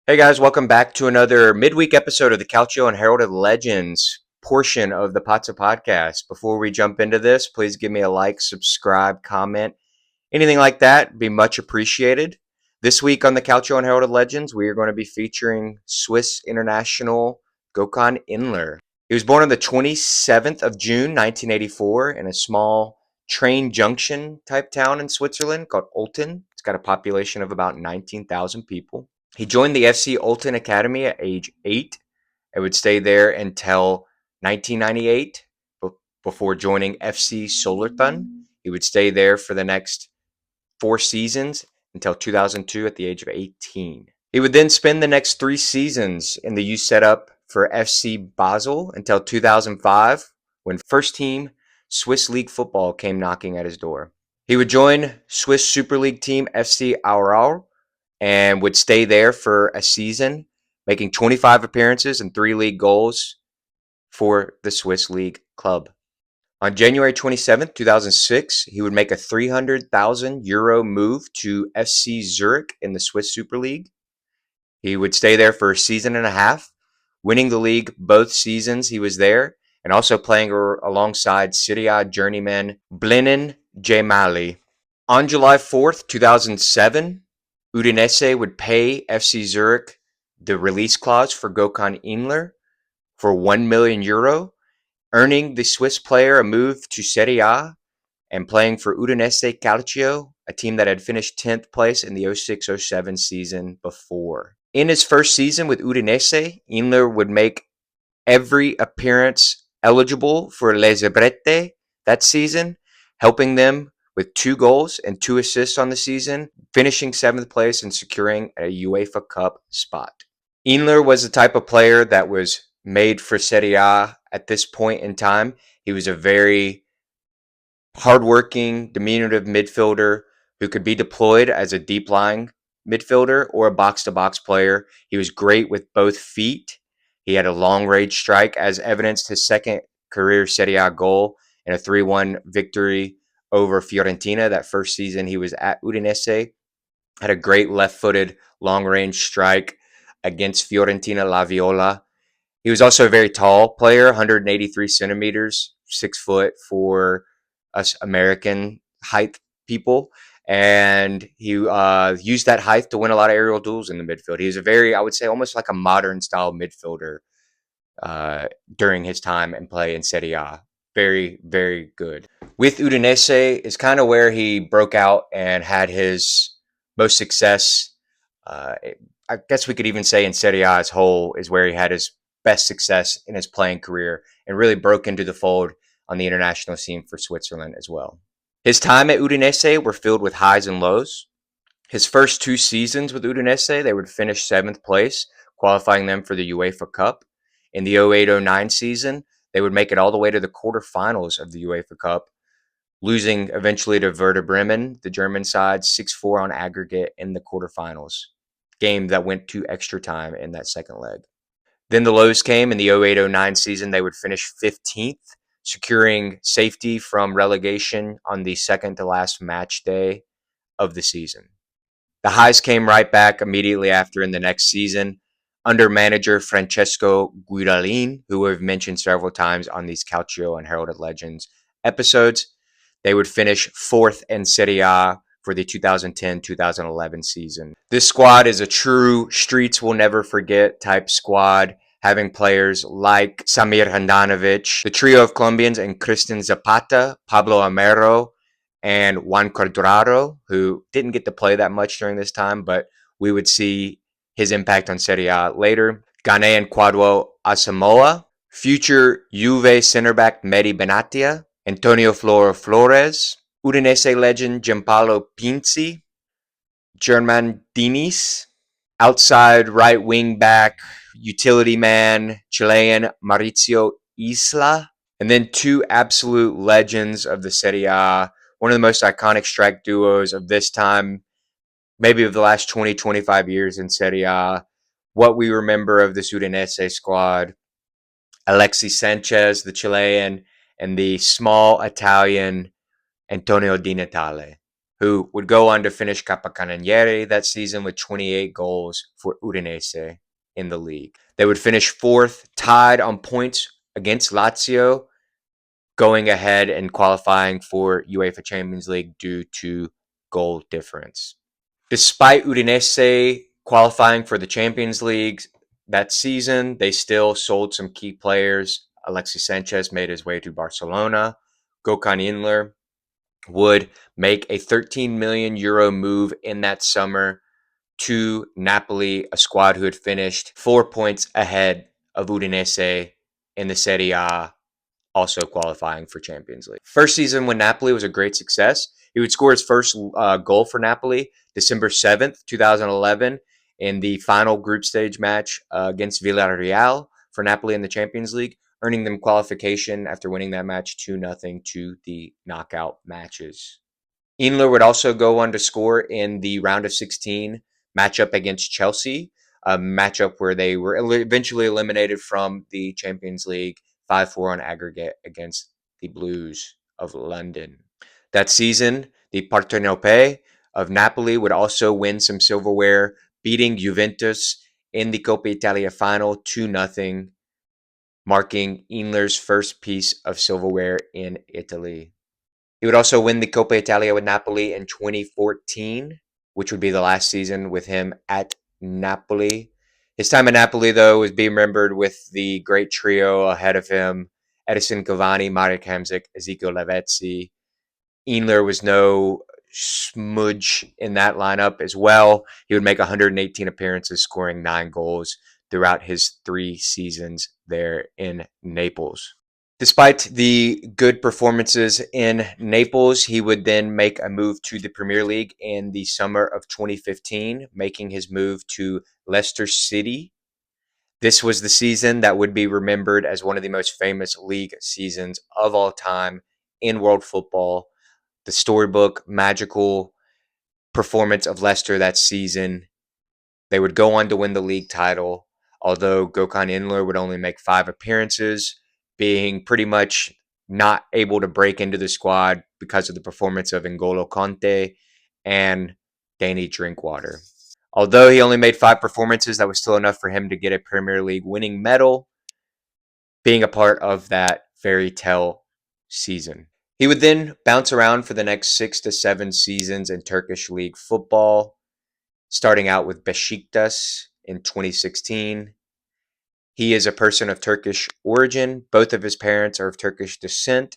Hey guys, welcome back to another midweek episode of the Calcio Unheralded Legends portion of the Pazza podcast. Before we jump into this, please give me a like, subscribe, comment, anything like that. Be much appreciated. This week on the Calcio Unheralded Legends, we are going to be featuring Swiss international Gokhan Inler. He was born on the 27th of June, 1984, in a small train junction type town in Switzerland called Olten. It's got a population of about 19,000 people. He joined the FC Olten Academy at age 8 and would stay there until 1998 before joining FC Solerton. He would stay there for the next 4 seasons until 2002 at the age of 18. He would then spend the next 3 seasons in the youth setup for FC Basel until 2005 when first team Swiss League football came knocking at his door. He would join Swiss Super League team FC Aarau and would stay there for a season, making 25 appearances and 3 league goals for the Swiss League club. On January 27th, 2006, he would make a €300,000 move to FC Zurich in the Swiss Super League. He would stay there for a season and a half, winning the league both seasons he was there, and also playing alongside Serie A journeyman Blenin Djemali. On July 4th, 2007, Udinese would pay FC Zurich the release clause for Gokhan Inler for €1 million, earning the Swiss player a move to Serie A and playing for Udinese Calcio, a team that had finished 10th place in the 06-07 season before. In his first season with Udinese, Inler would make every appearance eligible for Les Zebrette that season, helping them with 2 goals and 2 assists on the season, finishing 7th place and securing a UEFA Cup spot. Inler was the type of player that was made for Serie A at this point in time. He was a very hardworking, diminutive midfielder who could be deployed as a deep-lying midfielder or a box-to-box player. He was great with both feet. He had a long-range strike, as evidenced his second career Serie A goal in a 3-1 victory over Fiorentina that first season he was at Udinese. Had a great left-footed long-range strike against Fiorentina La Viola. He was also a very tall player, 183 centimeters, 6 foot for us American height people. And he used that height to win a lot of aerial duels in the midfield. He was a very, I would say, almost like a modern style midfielder during his time and play in Serie A. Very, very good. With Udinese is kind of where he broke out and had his most success. I guess we could even say in Serie A as whole is where he had his best success in his playing career and really broke into the fold on the international scene for Switzerland as well. His time at Udinese were filled with highs and lows. His first 2 seasons with Udinese, they would finish 7th place, qualifying them for the UEFA Cup. In the 08-09 season, they would make it all the way to the quarterfinals of the UEFA Cup, losing eventually to Werder Bremen, the German side, 6-4 on aggregate in the quarterfinals, game that went to extra time in that second leg. Then the lows came in the 08-09 season. They would finish 15th, securing safety from relegation on the second to last match day of the season. The highs came right back immediately after in the next season under manager Francesco Guidalin, who we've mentioned several times on these Calcio and Heralded Legends episodes. They would finish 4th in Serie A for the 2010-2011 season. This squad is a true streets will never forget type squad, having players like Samir Handanovic, the trio of Colombians, and Cristian Zapata, Pablo Amero, and Juan Cuadrado, who didn't get to play that much during this time, but we would see his impact on Serie A later. Ghanaian Kwadwo Asamoah, future Juve center back Mehdi Benatia, Antonio Flores, Udinese legend Gianpaolo Pinzi, German Diniz, outside right wing back, utility man, Chilean Maurizio Isla, and then 2 absolute legends of the Serie A, one of the most iconic strike duos of this time, maybe of the last 20, 25 years in Serie A. What we remember of this Udinese squad, Alexis Sanchez, the Chilean, and the small Italian Antonio Di Natale. who would go on to finish Capocannoniere that season with 28 goals for Udinese in the league. They would finish fourth, tied on points against Lazio, going ahead and qualifying for UEFA Champions League due to goal difference. Despite Udinese qualifying for the Champions League that season, they still sold some key players. Alexis Sanchez made his way to Barcelona. Gokhan Inler would make a 13 million euro move in that summer to Napoli, a squad who had finished 4 points ahead of Udinese in the Serie A, also qualifying for Champions League. First season when Napoli was a great success. He would score his first goal for Napoli December 7th, 2011, in the final group stage match against Villarreal for Napoli in the Champions League, earning them qualification after winning that match 2-0 to the knockout matches. Inler would also go on to score in the round of 16 matchup against Chelsea, a matchup where they were eventually eliminated from the Champions League 5-4 on aggregate against the Blues of London. That season, the Partenopei of Napoli would also win some silverware, beating Juventus in the Coppa Italia final 2-0, marking Inler's first piece of silverware in Italy. He would also win the Coppa Italia with Napoli in 2014, which would be the last season with him at Napoli. His time at Napoli, though, is being remembered with the great trio ahead of him: Edison Cavani, Marek Hamsik, Ezekiel Lavezzi. Inler was no smudge in that lineup as well. He would make 118 appearances, scoring 9 goals throughout his 3 seasons there in Naples. Despite the good performances in Naples, he would then make a move to the Premier League in the summer of 2015, making his move to Leicester City. This was the season that would be remembered as one of the most famous league seasons of all time in world football. The storybook, magical performance of Leicester that season. They would go on to win the league title, although Gokhan Inler would only make 5 appearances, being pretty much not able to break into the squad because of the performance of N'Golo Conte and Danny Drinkwater. Although he only made 5 performances, that was still enough for him to get a Premier League winning medal, being a part of that fairy tale season. He would then bounce around for the next 6 to 7 seasons in Turkish league football, starting out with Besiktas in 2016. He is a person of Turkish origin. Both of his parents are of Turkish descent,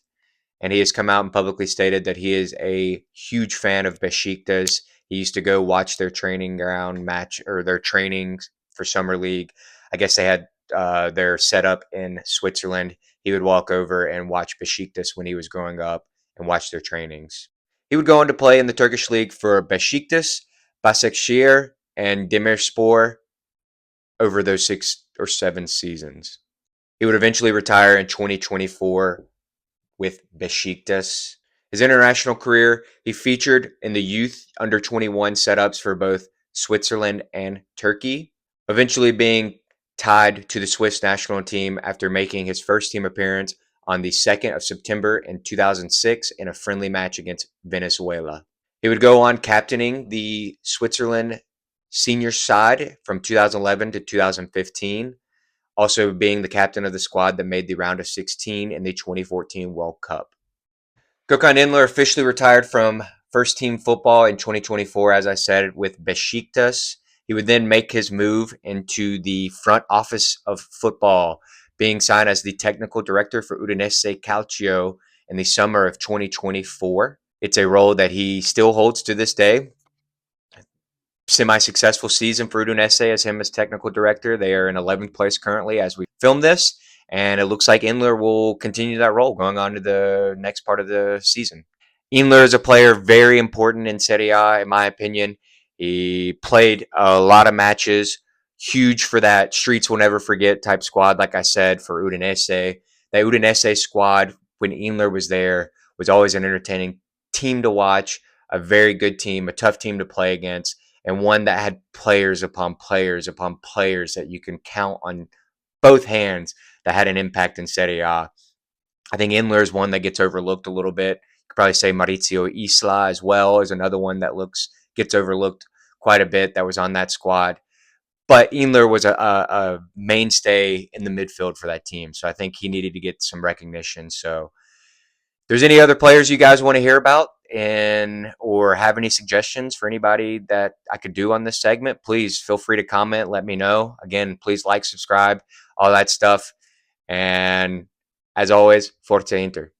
and he has come out and publicly stated that he is a huge fan of Besiktas. He used to go watch their training ground match or their trainings for summer league. I guess they had their setup in Switzerland. He would walk over and watch Besiktas when he was growing up and watch their trainings. He would go on to play in the Turkish league for Besiktas, Başakşehir, and Demirspor over those 6 or 7 seasons. He would eventually retire in 2024 with Besiktas. His international career, he featured in the youth under 21 setups for both Switzerland and Turkey, eventually being tied to the Swiss national team after making his first team appearance on the 2nd of September in 2006 in a friendly match against Venezuela. He would go on captaining the Switzerland senior side from 2011 to 2015, also being the captain of the squad that made the round of 16 in the 2014 World Cup. Gokhan Inler officially retired from first team football in 2024, as I said, with Besiktas. He would then make his move into the front office of football, being signed as the technical director for Udinese Calcio in the summer of 2024. It's a role that he still holds to this day. Semi-successful season for Udinese as him as technical director. They are in 11th place currently as we film this, and it looks like Inler will continue that role going on to the next part of the season. Inler is a player very important in Serie A, in my opinion. He played a lot of matches, huge for that streets will never forget type squad, like I said, for Udinese. That Udinese squad, when Inler was there, was always an entertaining team to watch, a very good team, a tough team to play against, and one that had players upon players upon players that you can count on both hands that had an impact in Serie A. I think Inler is one that gets overlooked a little bit could probably say Maurizio Isla as well is another one that gets overlooked quite a bit that was on that squad. But Inler was a mainstay in the midfield for that team, so I think he needed to get some recognition. So, if there's any other players you guys want to hear about, and or have any suggestions for anybody that I could do on this segment, please feel free to comment. Let me know. Again, please like, subscribe, all that stuff. And as always, Forza Inter.